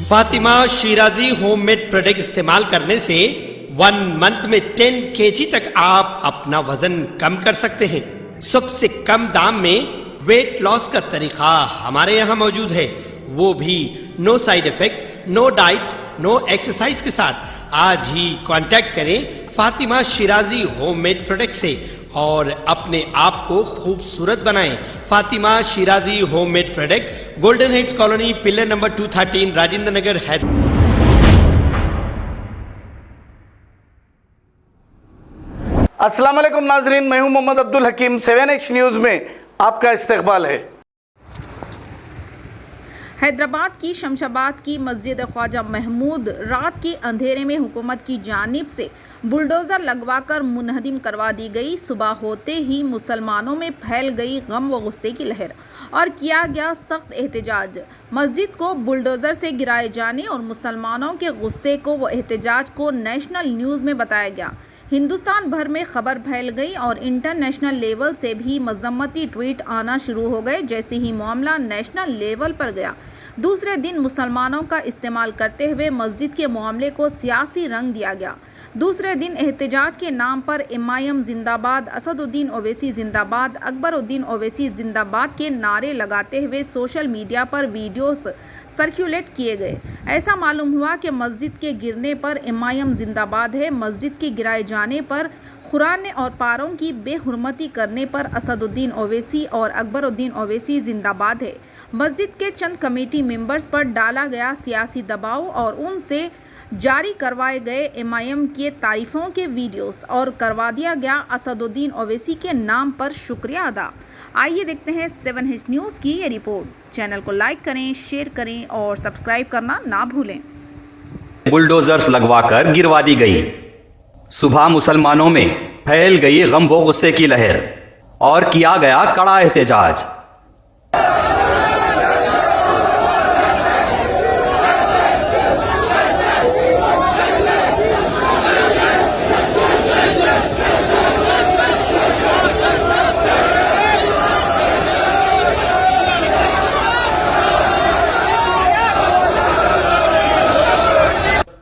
Fatima Shirazi homemade product इस्तेमाल करने से 1 मंथ में 10 kg तक आप अपना वजन कम कर सकते हैं। सबसे कम दाम में वेट लॉस का तरीका हमारे यहाँ मौजूद है, वो भी no side effect, no diet, no exercise के साथ। आज ही कांटेक्ट करें फातिमा शिराजी होममेड प्रोडक्ट से और अपने आप को खूबसूरत बनाएं। Fatima Shirazi homemade product, golden heads colony, pillar number 213, Rajendra Nagar, Hyderabad. अस्सलाम वालेकुम नाजरीन, मैं हूं मोहम्मद अब्दुल हकीम। 7H न्यूज़ में आपका इस्तकबाल है। हैदराबाद की शमशाबाद की मस्जिद ख्वाजा महमूद रात के अंधेरे में हुकूमत की जानिब से बुलडोज़र लगवाकर मुनहदिम करवा दी गई। सुबह होते ही मुसलमानों में फैल गई गम व गुस्से की लहर और किया गया सख्त एहतजाज। मस्जिद को बुलडोज़र से गिराए जाने और मुसलमानों के गुस्से को व एहतजाज को नेशनल न्यूज़ में बताया गया। हिंदुस्तान भर में खबर फैल गई और इंटरनेशनल लेवल से भी मजम्मती ट्वीट आना शुरू हो गए। जैसे ही मामला नेशनल लेवल पर गया, दूसरे दिन मुसलमानों का इस्तेमाल करते हुए मस्जिद के मामले को सियासी रंग दिया गया। दूसरे दिन एहतजाज के नाम पर MIM जिंदाबाद, असदुद्दीन ओवैसी जिंदाबाद, अकबरुद्दीन ओवैसी जिंदाबाद के नारे लगाते हुए सोशल मीडिया पर वीडियोस सर्कुलेट किए गए। ऐसा मालूम हुआ कि मस्जिद के गिरने पर MIM जिंदाबाद है, मस्जिद के गिराए जाने पर, कुरान और पारों की बेहुरमती करने पर असदुद्दीन ओवैसी और अकबरुद्दीन ओवैसी जिंदाबाद है। मस्जिद के चंद कमेटी मेंबर्स पर डाला गया सियासी दबाव और उनसे जारी करवाए गए MIM के तारीफ़ों के वीडियोस और करवा दिया गया असदुद्दीन ओवैसी के नाम पर शुक्रिया अदा। आइए देखते हैं 7H न्यूज़ की ये रिपोर्ट। चैनल को लाइक करें, शेयर करें और सब्सक्राइब करना ना भूलें। बुलडोजर्स लगवाकर गिरवा दी गई। सुबह मुसलमानों में फैल गई गम व गुस्से की लहर और किया गया कड़ा एहतजाज।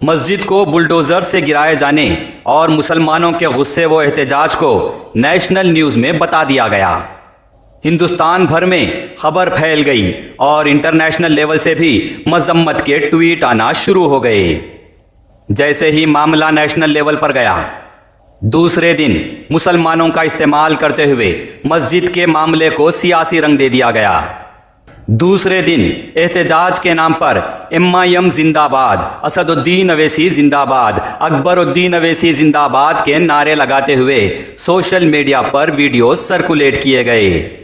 मस्जिद को बुलडोजर से गिराए जाने और मुसलमानों के गुस्से व एहतजाज को नेशनल न्यूज़ में बता दिया गया। हिंदुस्तान भर में खबर फैल गई और इंटरनेशनल लेवल से भी मजम्मत के ट्वीट आना शुरू हो गए। जैसे ही मामला नेशनल लेवल पर गया, दूसरे दिन मुसलमानों का इस्तेमाल करते हुए मस्जिद के मामले को सियासी रंग दे दिया गया। दूसरे दिन एहतजाज के नाम पर MIM जिंदाबाद, असदुद्दीन ओवैसी जिंदाबाद, अकबरुद्दीन ओवैसी जिंदाबाद के नारे लगाते हुए सोशल मीडिया पर वीडियो सर्कुलेट किए गए।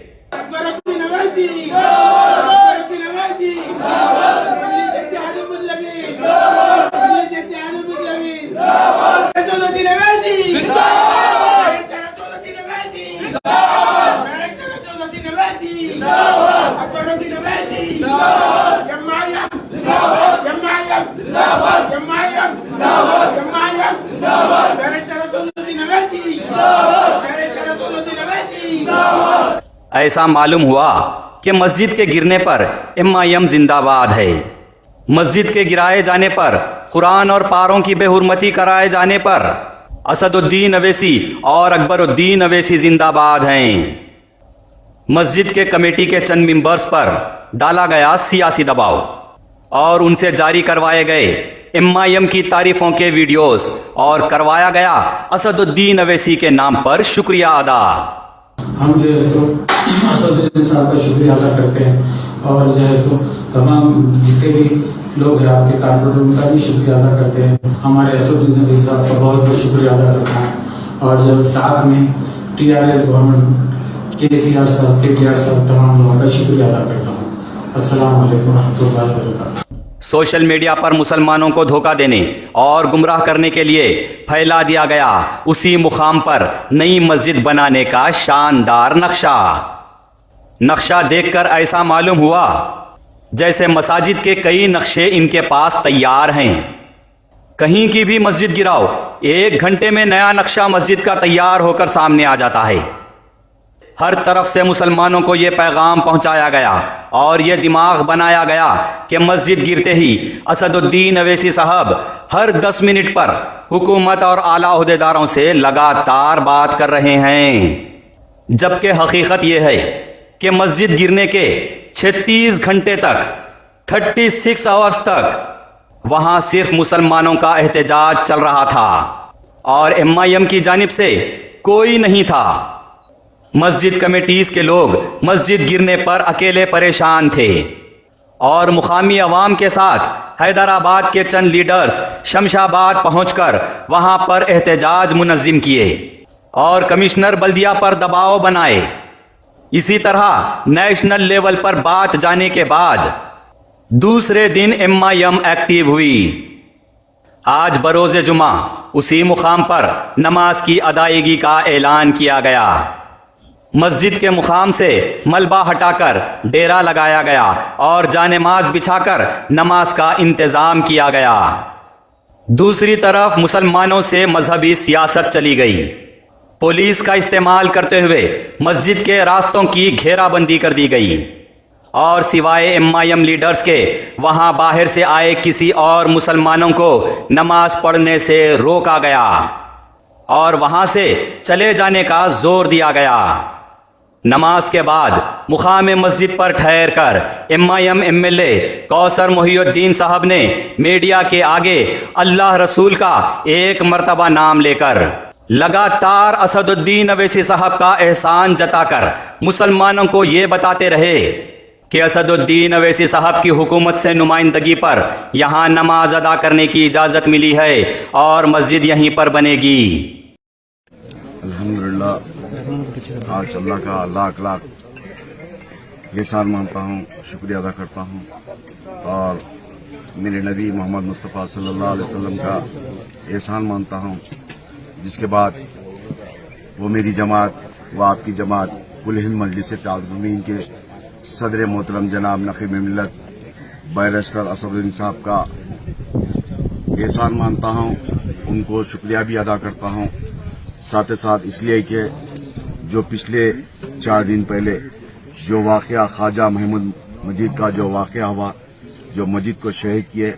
ऐसा मालूम हुआ कि मस्जिद के गिरने पर MIM जिंदाबाद है, मस्जिद के गिराए जाने पर, कुरान और पारों की बेहुरमती कराए जाने पर असदुद्दीन ओवैसी और अकबरुद्दीन ओवैसी जिंदाबाद हैं। मस्जिद के कमेटी के चंद मेंबर्स पर डाला गया सियासी दबाव और उनसे जारी करवाए गए MIM की तारीफों के वीडियोस और करवाया गया असदुद्दीन ओवैसी के नाम पर शुक्रिया अदा। हम जो है सो असदुद्दीन साहब का शुक्रिया अदा करते हैं और जो है सो तमाम जितने भी लोग हैं आपके कारपोरेटर उनका भी शुक्रिया अदा करते हैं। हमारे असदुद्दीन साहब का बहुत बहुत शुक्रिया अदा करता हूँ और जब साथ में TRS गवर्नमेंट KCR साहब, KTR साहब, तमाम लोगों का शुक्रिया अदा करता हूँ। अस्सलाम वालेकुम रहमतुल्लाहि व बरकातहू। सोशल मीडिया पर मुसलमानों को धोखा देने और गुमराह करने के लिए फैला दिया गया उसी मुकाम पर नई मस्जिद बनाने का शानदार नक्शा देखकर ऐसा मालूम हुआ जैसे मसाजिद के कई नक्शे इनके पास तैयार हैं। कहीं की भी मस्जिद गिराओ, 1 घंटे में नया नक्शा मस्जिद का तैयार होकर सामने आ जाता है। हर तरफ से मुसलमानों को ये पैगाम पहुंचाया गया और ये दिमाग बनाया गया कि मस्जिद गिरते ही असदुद्दीन अवैसी साहब हर 10 मिनट पर हुकूमत और आला ओहदेदारों से लगातार बात कर रहे हैं, जबकि हकीकत यह है कि मस्जिद गिरने के 36 घंटे तक 36 आवर्स तक वहां सिर्फ मुसलमानों का एहतजाज चल रहा था और MIM की जानिब से कोई नहीं था। मस्जिद कमेटीज के लोग मस्जिद गिरने पर अकेले परेशान थे और मुकामी अवाम के साथ हैदराबाद के चंद लीडर्स शमशाबाद पहुंचकर वहां पर एहतजाज मुनज़्ज़िम किए और कमिश्नर बल्दिया पर दबाव बनाए। इसी तरह नेशनल लेवल पर बात जाने के बाद दूसरे दिन MIM एक्टिव हुई। आज बरोज़े जुमा उसी मुकाम पर नमाज की अदायगी का ऐलान किया गया। मस्जिद के मुकाम से मलबा हटाकर डेरा लगाया गया और जानेमाज बिछाकर नमाज का इंतजाम किया गया। दूसरी तरफ मुसलमानों से मजहबी सियासत चली गई। पुलिस का इस्तेमाल करते हुए मस्जिद के रास्तों की घेराबंदी कर दी गई और सिवाय MIM लीडर्स के वहां बाहर से आए किसी और मुसलमानों को नमाज पढ़ने से रोका गया और वहां से चले जाने का जोर दिया गया। नमाज के बाद मुकाम मस्जिद पर ठहर कर MIM MLA कौसर मोहिउद्दीन साहब ने मीडिया के आगे अल्लाह रसूल का एक मर्तबा नाम लेकर लगातार असदुद्दीन अवैसी साहब का एहसान जताकर मुसलमानों को ये बताते रहे कि असदुद्दीन अवैसी साहब की हुकूमत से नुमाइंदगी पर यहाँ नमाज अदा करने की इजाज़त मिली है और मस्जिद यहीं पर बनेगी। अल्हम्दुलिल्लाह, आज अल्लाह का लाख लाख एहसान मानता हूँ, शुक्रिया अदा करता हूँ और मेरे नबी मोहम्मद मुस्तफ़ा सल्लल्लाहु अलैहि वसल्लम का एहसान मानता हूँ, जिसके बाद वो मेरी जमात, वो आपकी जमात कुल हिंद मजलिस ताज़मीन के सदर मोहतरम जनाब नक़ीब मिल्लत बैरिस्टर असदुद्दीन साहब का एहसान मानता हूँ, उनको शुक्रिया भी अदा करता हूँ। साथ ही साथ इसलिए कि जो पिछले 4 दिन पहले जो वाक़या ख्वाजा महमूद मजीद का जो वाक़या हुआ, जो मजीद को शहीद किए,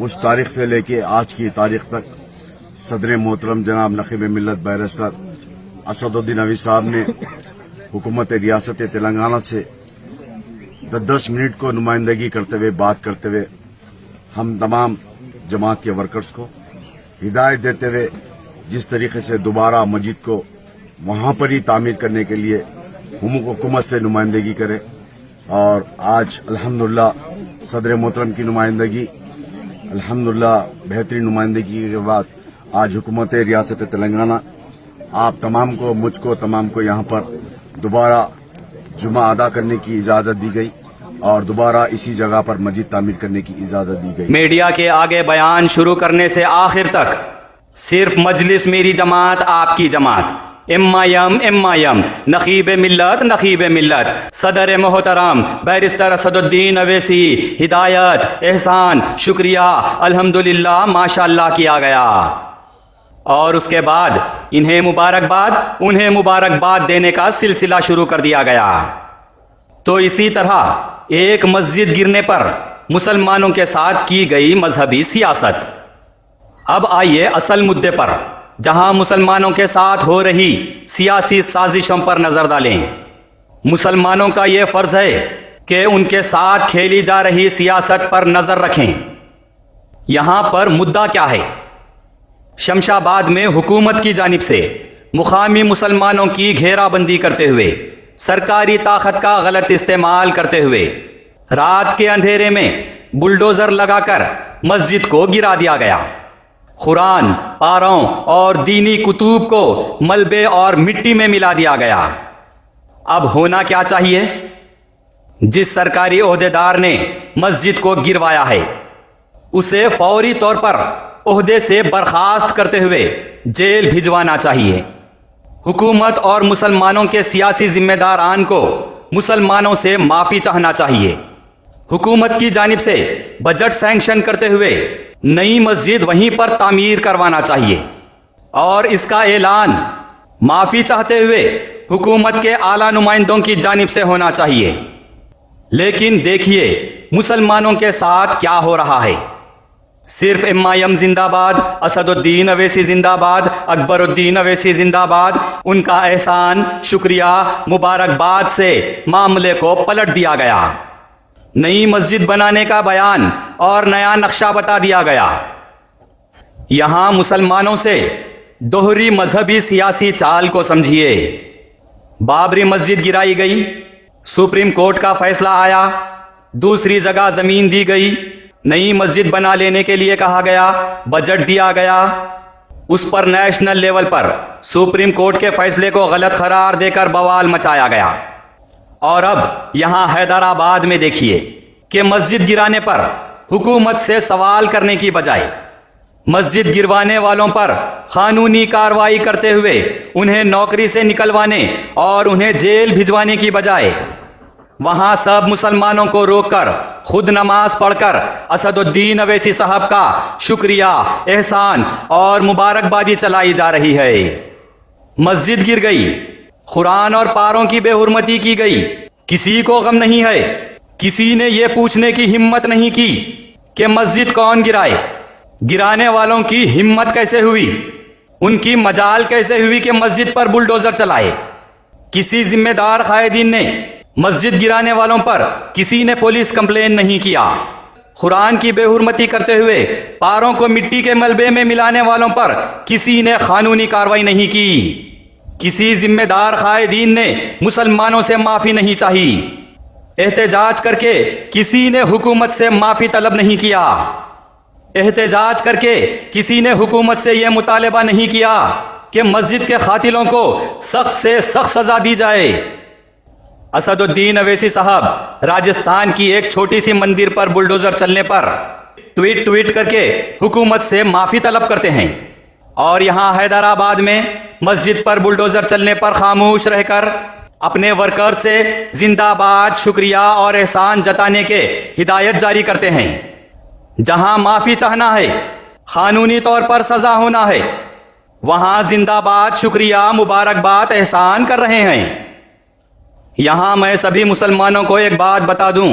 उस तारीख से लेके आज की तारीख तक सदर मोहतरम जनाब नक़ीब मिल्लत बैरिस्टर असदुद्दीन अवैसी साहब ने हुकूमत रियासत तेलंगाना से 10 मिनट को नुमाइंदगी करते हुए, बात करते हुए हम तमाम जमात के वर्कर्स को हिदायत देते हुए जिस तरीके से दोबारा मस्जिद को वहां पर ही तामीर करने के लिए हुकूमत से नुमाइंदगी करे और आज अल्हम्दुलिल्लाह सदर मोहतरम की नुमाइंदगी अल्हम्दुलिल्लाह बेहतरीन नुमाइंदगी के बाद आज हुकूमत रियासत तेलंगाना आप तमाम को, मुझको तमाम को यहाँ पर दोबारा जुमा अदा करने की इजाजत दी गई और दोबारा इसी जगह पर मस्जिद तामीर करने की इजाजत दी गई। मीडिया के आगे बयान शुरू करने से आखिर तक सिर्फ मजलिस मेरी जमात आपकी जमात, MIM नक़ीब मिल्लत सदर मोहतरम बैरिस्टर असदुद्दीन अवैसी हिदायत, एहसान, शुक्रिया, अल्हम्दुलिल्लाह, माशाअल्लाह किया गया और उसके बाद उन्हें मुबारकबाद देने का सिलसिला शुरू कर दिया गया। तो इसी तरह एक मस्जिद गिरने पर मुसलमानों के साथ की गई मजहबी सियासत। अब आइए असल मुद्दे पर, जहां मुसलमानों के साथ हो रही सियासी साजिशों पर नजर डालें। मुसलमानों का यह फर्ज है कि उनके साथ खेली जा रही सियासत पर नजर रखें। यहां पर मुद्दा क्या है? शमशाबाद में हुकूमत की जानिब से मुकामी मुसलमानों की घेराबंदी करते हुए, सरकारी ताकत का गलत इस्तेमाल करते हुए रात के अंधेरे में बुलडोजर लगाकर मस्जिद को गिरा दिया गया। कुरान, पारों और दीनी कुतुब को मलबे और मिट्टी में मिला दिया गया। अब होना क्या चाहिए? जिस सरकारी ओहदेदार ने मस्जिद को गिरवाया है उसे फौरी तौर पर ओहदे से बर्खास्त करते हुए जेल भिजवाना चाहिए। हुकूमत और मुसलमानों के सियासी जिम्मेदारान को मुसलमानों से माफी चाहना चाहिए। हुकूमत की जानिब से बजट सैंक्शन करते हुए नई मस्जिद वहीं पर तामीर करवाना चाहिए और इसका ऐलान माफी चाहते हुए हुकूमत के आला नुमाइंदों की जानिब से होना चाहिए। लेकिन देखिए मुसलमानों के साथ क्या हो रहा है। सिर्फ एमआईएम जिंदाबाद, असदुद्दीन अवैसी जिंदाबाद, अकबरुद्दीन अवैसी जिंदाबाद, उनका एहसान, शुक्रिया, मुबारकबाद से मामले को पलट दिया गया। नई मस्जिद बनाने का बयान और नया नक्शा बता दिया गया। यहां मुसलमानों से दोहरी मजहबी सियासी चाल को समझिए। बाबरी मस्जिद गिराई गई, सुप्रीम कोर्ट का फैसला आया, दूसरी जगह जमीन दी गई, नई मस्जिद बना लेने के लिए कहा गया, बजट दिया गया, उस पर नेशनल लेवल पर सुप्रीम कोर्ट के फैसले को गलत करार देकर बवाल मचाया गया। और अब यहां हैदराबाद में देखिए कि मस्जिद गिराने पर हुकूमत से सवाल करने की बजाय मस्जिद गिरवाने वालों पर कानूनी कार्रवाई करते हुए उन्हें नौकरी से निकलवाने और उन्हें जेल भिजवाने की बजाय वहां सब मुसलमानों को रोककर खुद नमाज पढ़कर असदुद्दीन अवैसी साहब का शुक्रिया, एहसान और मुबारकबादी चलाई जा रही है। मस्जिद गिर गई, कुरान और पारों की बेहुरमती की गई, किसी को गम नहीं है। किसी ने यह पूछने की हिम्मत नहीं की कि मस्जिद कौन गिराए। गिराने वालों की हिम्मत कैसे हुई, उनकी मजाल कैसे हुई कि मस्जिद पर बुलडोजर चलाए। किसी जिम्मेदार कायदीन ने मस्जिद गिराने वालों पर किसी ने पुलिस कंप्लेन नहीं किया। कुरान की बेहुरमती करते हुए पारों को मिट्टी के मलबे में मिलाने वालों पर किसी ने कानूनी कार्रवाई नहीं की। किसी जिम्मेदार कायदीन ने मुसलमानों से माफी नहीं चाही। एहतजाज करके किसी ने हुकूमत से माफी तलब नहीं किया। एहतजाज करके किसी ने हुकूमत से यह मुतालबा नहीं किया कि मस्जिद के कातिलों को सख्त से सख्त सजा दी जाए। असदुद्दीन अवैसी साहब राजस्थान की एक छोटी सी मंदिर पर बुलडोजर चलने पर ट्वीट करके हुकूमत से माफी तलब करते हैं, और यहां हैदराबाद में मस्जिद पर बुलडोजर चलने पर खामोश रहकर अपने वर्कर से जिंदाबाद, शुक्रिया और एहसान जताने के हिदायत जारी करते हैं। जहां माफी चाहना है, कानूनी तौर पर सजा होना है, वहां जिंदाबाद, शुक्रिया, मुबारकबाद, एहसान कर रहे हैं। यहां मैं सभी मुसलमानों को एक बात बता दूं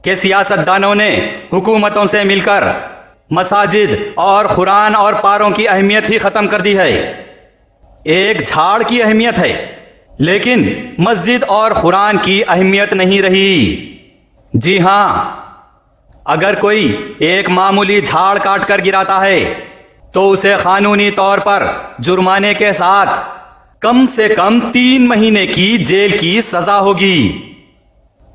कि सियासतदानों ने हुकूमतों से मिलकर मसाजिद और कुरान और पारों की अहमियत ही खत्म कर दी है। एक झाड़ की अहमियत है, लेकिन मस्जिद और कुरान की अहमियत नहीं रही। जी हां, अगर कोई एक मामूली झाड़ काट कर गिराता है तो उसे कानूनी तौर पर जुर्माने के साथ कम से कम 3 महीने की जेल की सजा होगी।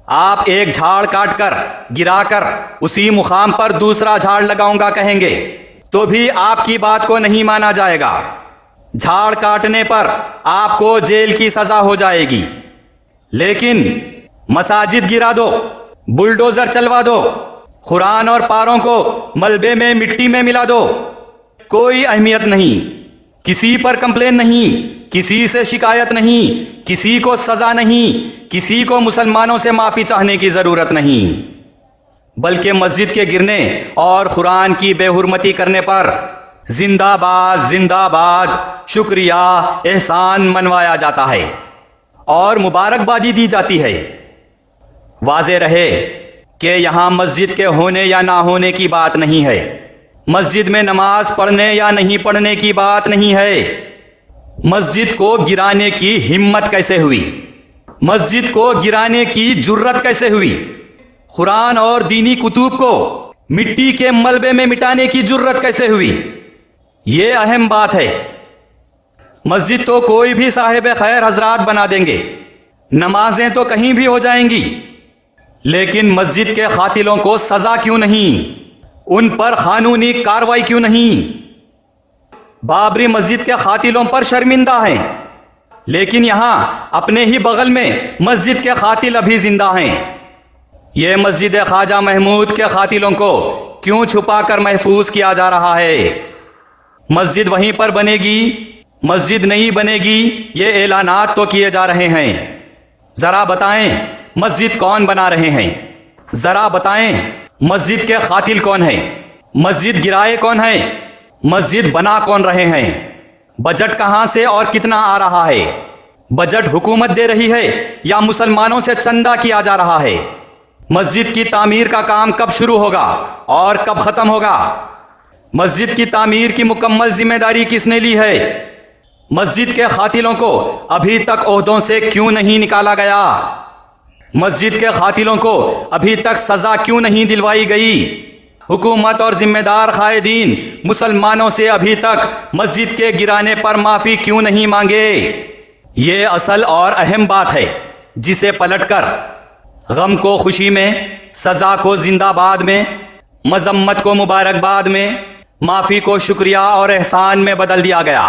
आप एक झाड़ काटकर गिराकर उसी मुकाम पर दूसरा झाड़ लगाऊंगा कहेंगे तो भी आपकी बात को नहीं माना जाएगा। झाड़ काटने पर आपको जेल की सजा हो जाएगी, लेकिन मसाजिद गिरा दो, बुलडोजर चलवा दो, कुरान और पारों को मलबे में मिट्टी में मिला दो, कोई अहमियत नहीं, किसी पर कंप्लेन नहीं, किसी से शिकायत नहीं, किसी को सजा नहीं, किसी को मुसलमानों से माफी चाहने की जरूरत नहीं, बल्कि मस्जिद के गिरने और कुरान की बेहुरमती करने पर जिंदाबाद, जिंदाबाद, शुक्रिया, एहसान मनवाया जाता है और मुबारकबादी दी जाती है। वाज़े रहे कि यहां मस्जिद के होने या ना होने की बात नहीं है, मस्जिद में नमाज पढ़ने या नहीं पढ़ने की बात नहीं है। मस्जिद को गिराने की हिम्मत कैसे हुई, मस्जिद को गिराने की जुर्रत कैसे हुई, कुरान और दीनी कुतुब को मिट्टी के मलबे में मिटाने की जुर्रत कैसे हुई, ये अहम बात है। मस्जिद तो कोई भी साहिब खैर हजरात बना देंगे, नमाजें तो कहीं भी हो जाएंगी, लेकिन मस्जिद के कातिलों को सजा क्यों नहीं, उन पर कानूनी कार्रवाई क्यों नहीं। बाबरी मस्जिद के कातिलों पर शर्मिंदा हैं, लेकिन यहां अपने ही बगल में मस्जिद के कातिल अभी जिंदा हैं। यह मस्जिद ख्वाजा महमूद के कातिलों को क्यों छुपाकर महफूज किया जा रहा है। मस्जिद वहीं पर बनेगी, मस्जिद नहीं बनेगी, ये ऐलानात तो किए जा रहे हैं। जरा बताएं मस्जिद कौन बना रहे हैं, जरा बताएं मस्जिद के कातिल कौन है, मस्जिद गिराए कौन है, मस्जिद बना कौन रहे हैं, बजट कहां से और कितना आ रहा है। बजट हुकूमत दे रही है या मुसलमानों से चंदा किया जा रहा है? मस्जिद की तामीर का काम कब शुरू होगा और कब खत्म होगा? मस्जिद की तामीर की मुकम्मल जिम्मेदारी किसने ली है? मस्जिद के खातिलों को अभी तक ओहदों से क्यों नहीं निकाला गया? मस्जिद के खातिलों को अभी तक सजा क्यों नहीं दिलवाई गई? हुकूमत और जिम्मेदार कायदीन मुसलमानों से अभी तक मस्जिद के गिराने पर माफी क्यों नहीं मांगे? ये असल और अहम बात है जिसे पलटकर गम को खुशी में, सजा को जिंदाबाद में, मजम्मत को मुबारकबाद में, माफी को शुक्रिया और एहसान में बदल दिया गया।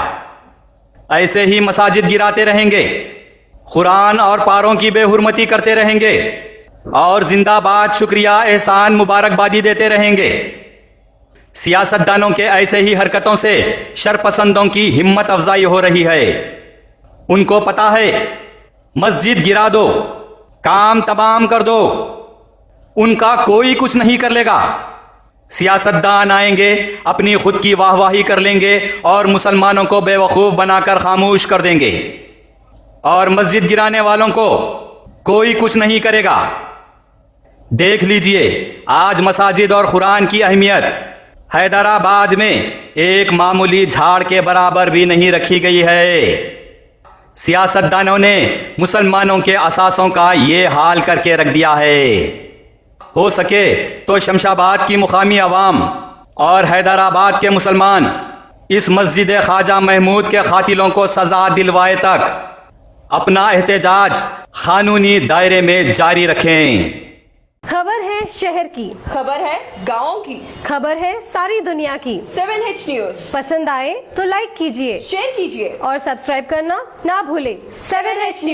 ऐसे ही मसाजिद गिराते रहेंगे, कुरान और पारों की बेहुरमती करते रहेंगे और जिंदाबाद, शुक्रिया, एहसान, मुबारकबादी देते रहेंगे। सियासतदानों के ऐसे ही हरकतों से शरपसंदों की हिम्मत अफजाई हो रही है। उनको पता है मस्जिद गिरा दो, काम तमाम कर दो, उनका कोई कुछ नहीं कर लेगा। सियासतदान आएंगे, अपनी खुद की वाहवाही कर लेंगे और मुसलमानों को बेवकूफ बनाकर खामोश कर देंगे और मस्जिद गिराने वालों को कोई कुछ नहीं करेगा। देख लीजिए आज मसाजिद और कुरान की अहमियत हैदराबाद में एक मामूली झाड़ के बराबर भी नहीं रखी गई है। सियासतदानों ने मुसलमानों के असासों का ये हाल करके रख दिया है। हो सके तो शमशाबाद की मुकामी अवाम और हैदराबाद के मुसलमान इस मस्जिद ख्वाजा महमूद के खातिलों को सजा दिलवाए तक अपना एहतजाज कानूनी दायरे में जारी रखें। खबर है शहर की, खबर है गाँव की, खबर है सारी दुनिया की। 7H न्यूज पसंद आए तो लाइक कीजिए, शेयर कीजिए और सब्सक्राइब करना ना भूलें। 7H news.